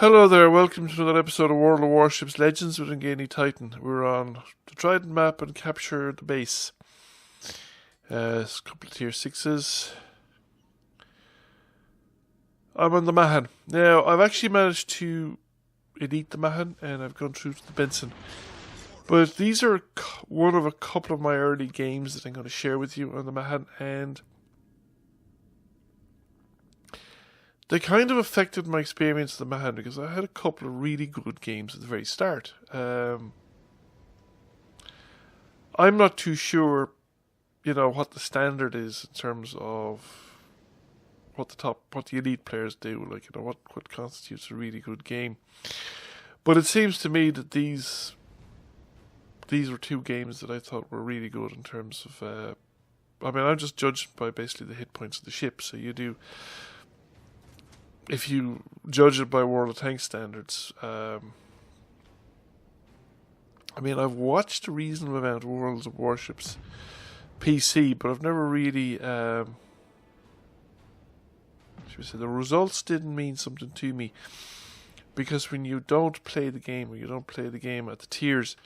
Hello there, welcome to another episode of World of Warships Legends with Ngani Titan. We're on the Trident map and capture the base. A couple of tier 6s. I'm on the Mahan. Now, I've actually managed to elite the Mahan and I've gone through to the Benson. But these are one of a couple of my early games that I'm going to share with you on the Mahan, and they kind of affected my experience of the Mahan because I had a couple of really good games at the very start. I'm not too sure, what the standard is in terms of what the elite players do, what constitutes a really good game. But it seems to me that these were two games that I thought were really good in terms of. I'm just judged by basically the hit points of the ship. So if you judge it by World of Tanks standards, I've watched a reasonable amount of Worlds of Warships PC, but I've never really, the results didn't mean something to me, because when you don't play the game, or you don't play the game at the tiers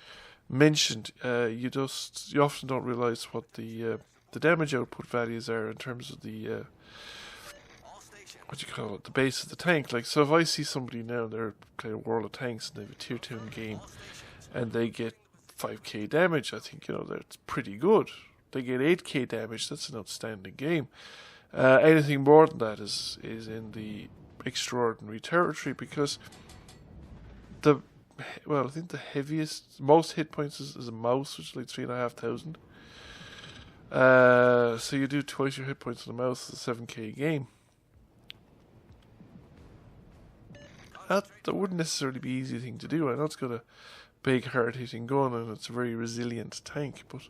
mentioned, you often don't realise what the damage output values are in terms of the the base of the tank. Like, so if I see somebody now, they're playing World of Tanks and they have a tier 2 in the game and they get 5k damage, I think, that's pretty good. They get 8k damage, that's an outstanding game. Anything more than that is in the extraordinary territory, because I think the most hit points is a mouse, which is like 3,500. So you do twice your hit points on the mouse, it's a 7k game. That wouldn't necessarily be an easy thing to do. I know it's got a big hard-hitting gun and it's a very resilient tank, but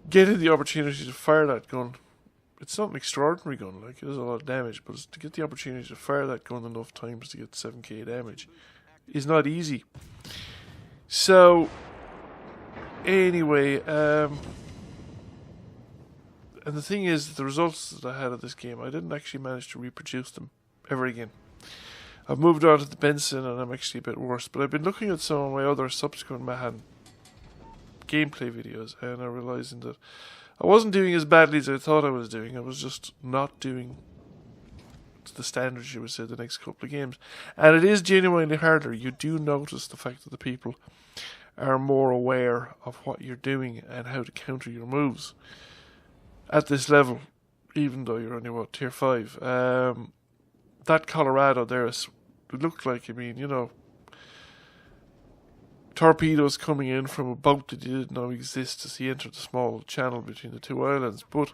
getting the opportunity to fire that gun, it's not an extraordinary gun, it does a lot of damage, but to get the opportunity to fire that gun enough times to get 7k damage is not easy. So, anyway, and the thing is, the results that I had of this game, I didn't actually manage to reproduce them ever again. I've moved on to the Benson and I'm actually a bit worse, but I've been looking at some of my other subsequent Mahan gameplay videos and I'm realising that I wasn't doing as badly as I thought I was doing. I was just not doing to the standards, you would say, the next couple of games. And it is genuinely harder. You do notice the fact that the people are more aware of what you're doing and how to counter your moves at this level, even though you're only, tier 5. That Colorado there, it looked like, torpedoes coming in from a boat that didn't know exist as he entered the small channel between the two islands. But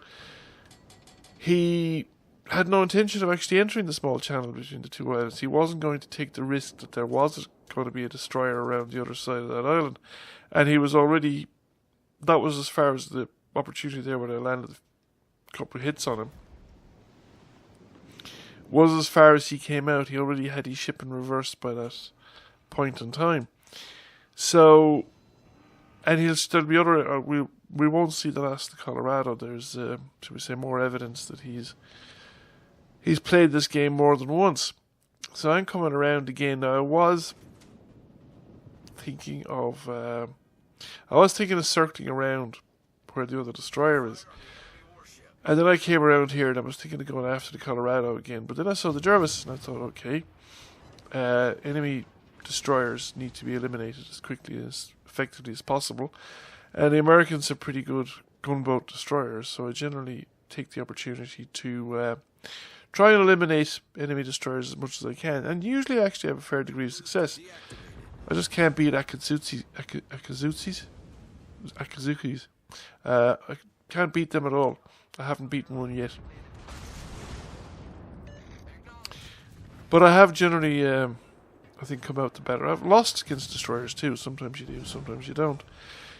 he had no intention of actually entering the small channel between the two islands. He wasn't going to take the risk that there was going to be a destroyer around the other side of that island. And he was that was as far as the opportunity there when I landed a couple of hits on him. Was as far as he came out. He already had his ship in reverse by that point in time. So, and there'll be other. We won't see the last of Colorado. There's, should we say, more evidence that he's played this game more than once. So I'm coming around again. Now I was thinking of circling around where the other destroyer is. And then I came around here and I was thinking of going after the Colorado again. But then I saw the Jervis and I thought, okay, enemy destroyers need to be eliminated as quickly as effectively as possible. And the Americans are pretty good gunboat destroyers, so I generally take the opportunity to try and eliminate enemy destroyers as much as I can. And usually I actually have a fair degree of success. I just can't beat Akazukis. I can't beat them at all. I haven't beaten one yet. But I have generally, I think, come out the better. I've lost against destroyers too. Sometimes you do, sometimes you don't.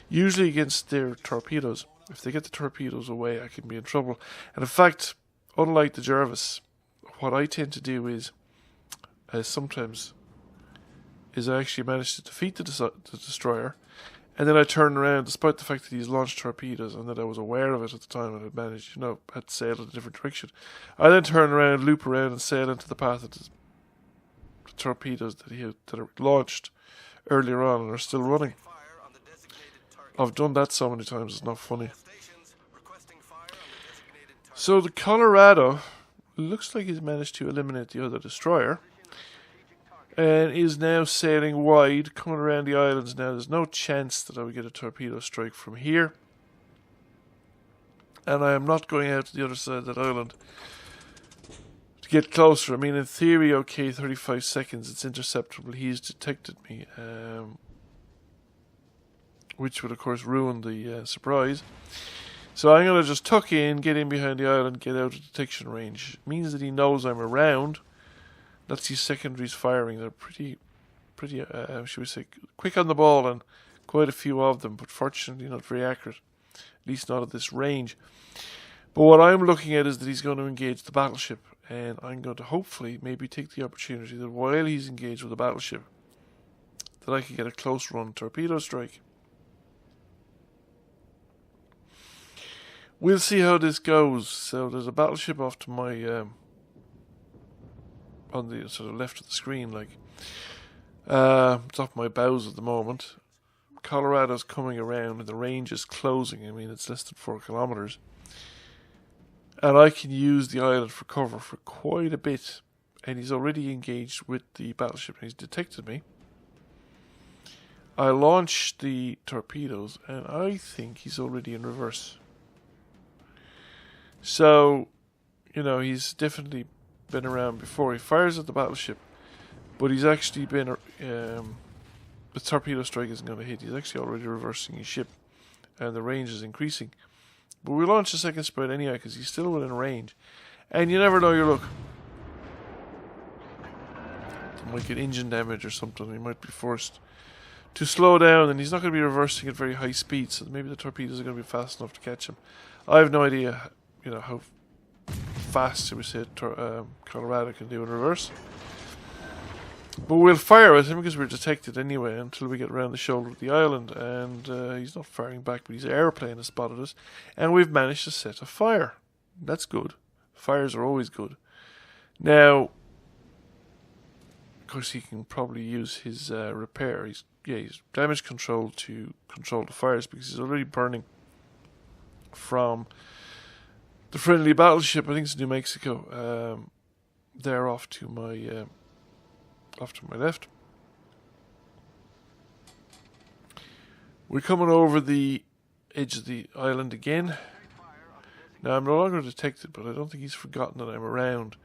Usually against their torpedoes. If they get the torpedoes away, I can be in trouble. And in fact, unlike the Jervis, what I tend to do is sometimes I actually manage to defeat the destroyer, and then I turn around, despite the fact that he's launched torpedoes and that I was aware of it at the time and had managed, had sailed in a different direction. I then turn around, loop around and sail into the path the torpedoes that are launched earlier on and are still running. I've done that so many times, it's not funny. So the Colorado looks like he's managed to eliminate the other destroyer and is now sailing wide, coming around the islands now. There's no chance that I would get a torpedo strike from here. And I am not going out to the other side of that island to get closer. I mean, in theory, okay, 35 seconds, it's interceptable. He's detected me, which would, of course, ruin the surprise. So I'm going to just tuck in, get in behind the island, get out of detection range. It means that he knows I'm around. That's his secondaries firing. They're pretty, should we say, quick on the ball, and quite a few of them, but fortunately not very accurate, at least not at this range. But what I'm looking at is that he's going to engage the battleship, and I'm going to hopefully maybe take the opportunity that while he's engaged with the battleship, that I can get a close run torpedo strike. We'll see how this goes. So there's a battleship off to my on the sort of left of the screen, like it's off my bows at the moment. Colorado's coming around and the range is closing. I mean, it's less than 4 kilometers, and I can use the island for cover for quite a bit. And he's already engaged with the battleship and he's detected me. I launched the torpedoes and I think he's already in reverse. So, you know, he's definitely been around before. He fires at the battleship, but he's actually been, the torpedo strike isn't going to hit. He's actually already reversing his ship, and the range is increasing. But we launch a second spread anyway, because he's still within range. And you never know your luck. He might get engine damage or something. He might be forced to slow down, and he's not going to be reversing at very high speed, so maybe the torpedoes are going to be fast enough to catch him. I have no idea, you know, how fast, we say, Colorado can do in reverse. But we'll fire at him because we're detected anyway until we get around the shoulder of the island, and he's not firing back, but his airplane has spotted us, and we've managed to set a fire. That's good. Fires are always good. Now, of course, he can probably use his repair. He's damage control to control the fires because he's already burning from the friendly battleship. I think it's New Mexico. They're off to my left. We're coming over the edge of the island again. Now I'm no longer detected, but I don't think he's forgotten that I'm around.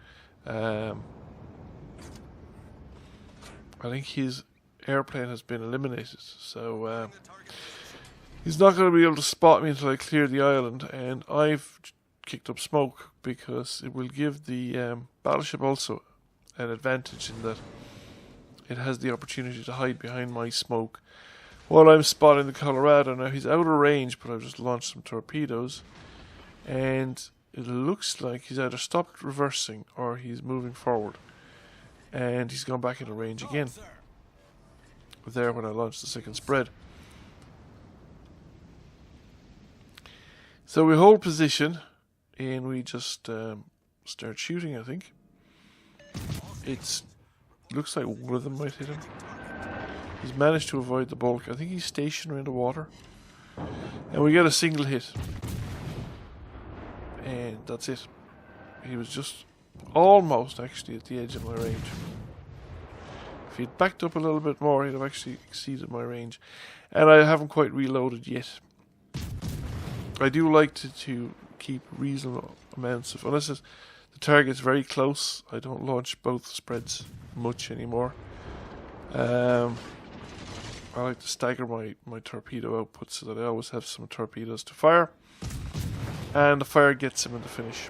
I think his airplane has been eliminated, so he's not going to be able to spot me until I clear the island, and I've kicked up smoke because it will give the battleship also an advantage in that it has the opportunity to hide behind my smoke while I'm spotting the Colorado. Now he's out of range, but I've just launched some torpedoes, and it looks like he's either stopped reversing or he's moving forward, and he's gone back into range again. There when I launched the second spread. So we hold position and we just start shooting. I think it's looks like one of them might hit him. He's managed to avoid the bulk. I think he's stationary in the water, and we get a single hit, and that's it. He was just almost actually at the edge of my range. If he'd backed up a little bit more, he'd have actually exceeded my range, and I haven't quite reloaded yet. I do like to keep reasonable amounts of, unless the target's very close, I don't launch both spreads much anymore. I like to stagger my torpedo output so that I always have some torpedoes to fire, and the fire gets him in the finish.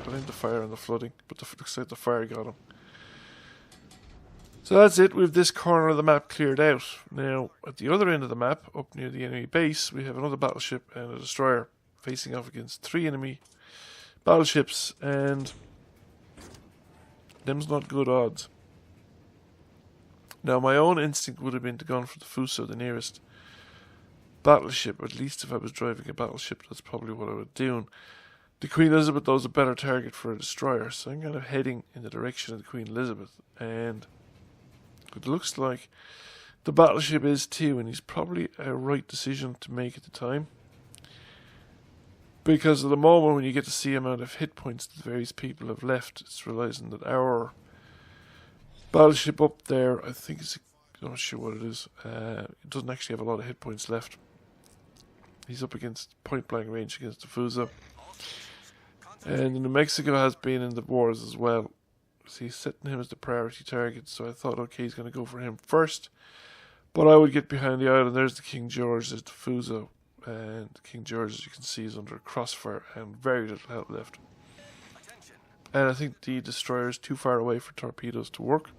I think the fire and the flooding, but looks like the fire got him. So that's it. We have this corner of the map cleared out. Now, at the other end of the map, up near the enemy base, we have another battleship and a destroyer facing off against 3 enemy battleships, and them's not good odds. Now, my own instinct would have been to go for the Fuso, the nearest battleship. At least if I was driving a battleship, that's probably what I would do. The Queen Elizabeth, though, is a better target for a destroyer, so I'm kind of heading in the direction of the Queen Elizabeth, and it looks like the battleship is too, and he's probably a right decision to make at the time. Because at the moment, when you get to see the amount of hit points that various people have left, it's realizing that our battleship up there, I think I'm not sure what it is, it doesn't actually have a lot of hit points left. He's up against point blank range against the Fusa. And New Mexico has been in the wars as well. So he's setting him as the priority target, so I thought, okay, he's going to go for him first. But I would get behind the island. There's the King George, there's the Fusa. And King George, as you can see, is under crossfire and very little help left. And I think the destroyer is too far away for torpedoes to work.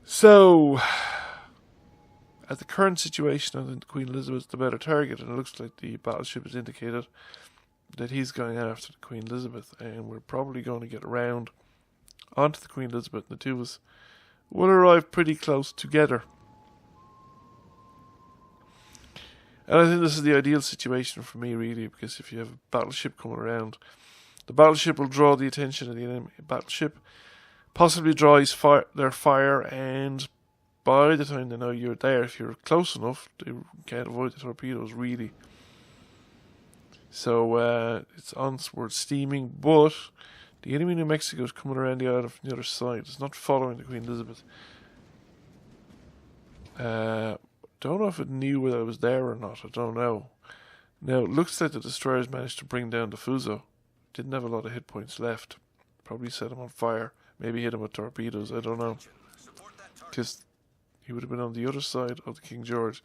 So, at the current situation, I think the Queen Elizabeth is the better target, and it looks like the battleship has indicated that he's going after the Queen Elizabeth, and we're probably going to get around onto the Queen Elizabeth, and the two of us will arrive pretty close together. And I think this is the ideal situation for me, really, because if you have a battleship coming around, the battleship will draw the attention of the enemy battleship, possibly draw their fire, and by the time they know you're there, if you're close enough, they can't avoid the torpedoes, really. So it's onward steaming, but the enemy New Mexico is coming around the island from the other side. It's not following the Queen Elizabeth. Don't know if it knew whether I was there or not. I don't know. Now, it looks like the destroyers managed to bring down the Fuso. Didn't have a lot of hit points left. Probably set him on fire. Maybe hit him with torpedoes. I don't know. Because he would have been on the other side of the King George.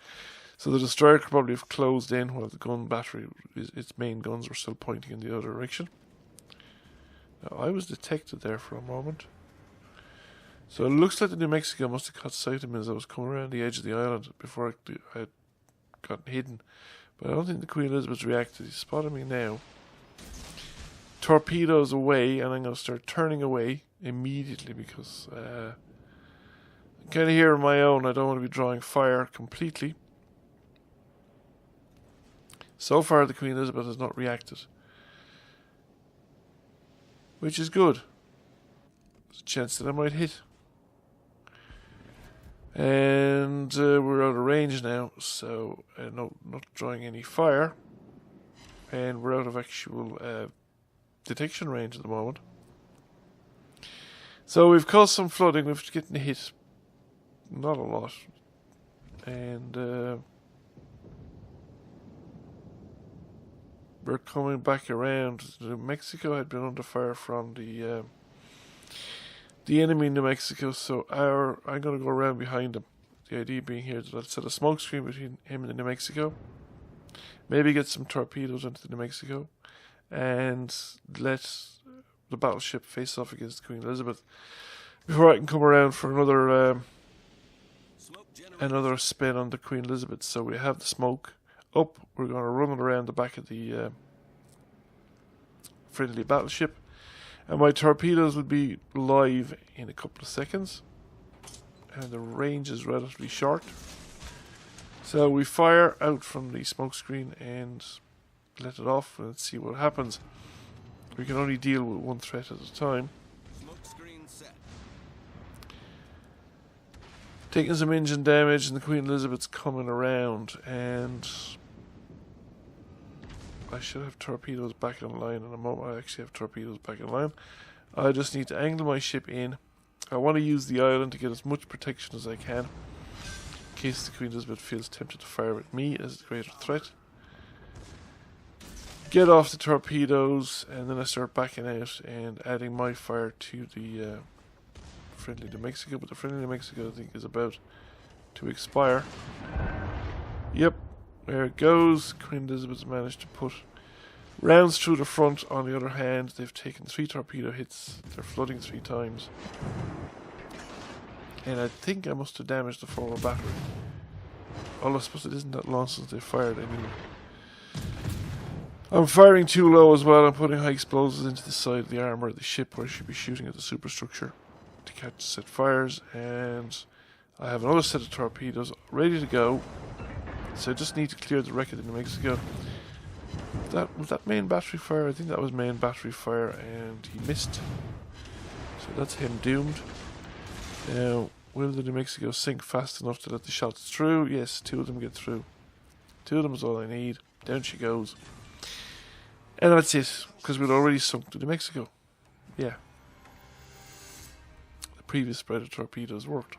So the destroyer could probably have closed in while the gun battery, its main guns were still pointing in the other direction. Now, I was detected there for a moment. So it looks like the New Mexico must have caught sight of me as I was coming around the edge of the island before I had gotten hidden. But I don't think the Queen Elizabeth's reacted. He's spotted me now. Torpedoes away, and I'm going to start turning away immediately because I'm kind of here on my own. I don't want to be drawing fire completely. So far, the Queen Elizabeth has not reacted, which is good. There's a chance that I might hit. And we're out of range now, so not drawing any fire. And we're out of actual detection range at the moment. So we've caused some flooding, we've getting hit. Not a lot. And we're coming back around. New Mexico had been under fire from the enemy in New Mexico, so I'm going to go around behind him. The idea being here that I'll set a smoke screen between him and the New Mexico. Maybe get some torpedoes into the New Mexico. And let the battleship face off against Queen Elizabeth. Before I can come around for another spin on the Queen Elizabeth. So we have the smoke up. We're going to run it around the back of the friendly battleship. And my torpedoes will be live in a couple of seconds. And the range is relatively short. So we fire out from the smoke screen and let it off and see what happens. We can only deal with one threat at a time. Smoke screen set. Taking some engine damage, and the Queen Elizabeth's coming around, and I should have torpedoes back in line in a moment. I actually have torpedoes back in line. I just need to angle my ship in. I want to use the island to get as much protection as I can, in case the Queen Elizabeth feels tempted to fire at me as the greater threat. Get off the torpedoes, and then I start backing out and adding my fire to the friendly New Mexico. But the friendly New Mexico, I think, is about to expire. Yep, there it goes. Queen Elizabeth's managed to put rounds through the front. On the other hand, they've taken 3 torpedo hits. They're flooding 3 times. And I think I must have damaged the forward battery. Although I suppose it isn't that long since they fired, I mean. I'm firing too low as well. I'm putting high explosives into the side of the armour of the ship where I should be shooting at the superstructure to catch set fires. And I have another set of torpedoes ready to go. So I just need to clear the wreck of the New Mexico. Was that main battery fire? I think that was main battery fire, and he missed. So that's him doomed. Now, will the New Mexico sink fast enough to let the shots through? Yes, 2 of them get through. 2 of them is all I need. Down she goes. And that's it, because we'd already sunk the New Mexico. Yeah. The previous spread of torpedoes worked.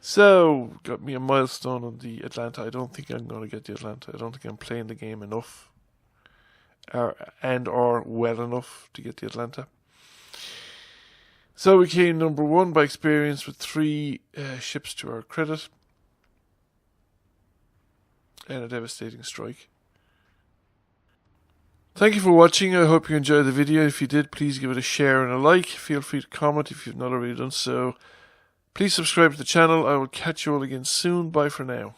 So, got me a milestone on the Atlanta. I don't think I'm going to get the Atlanta. I don't think I'm playing the game enough. Or well enough to get the Atlanta. So we came number 1 by experience with 3 ships to our credit. And a devastating strike. Thank you for watching. I hope you enjoyed the video. If you did, please give it a share and a like. Feel free to comment if you've not already done so. Please subscribe to the channel. I will catch you all again soon. Bye for now.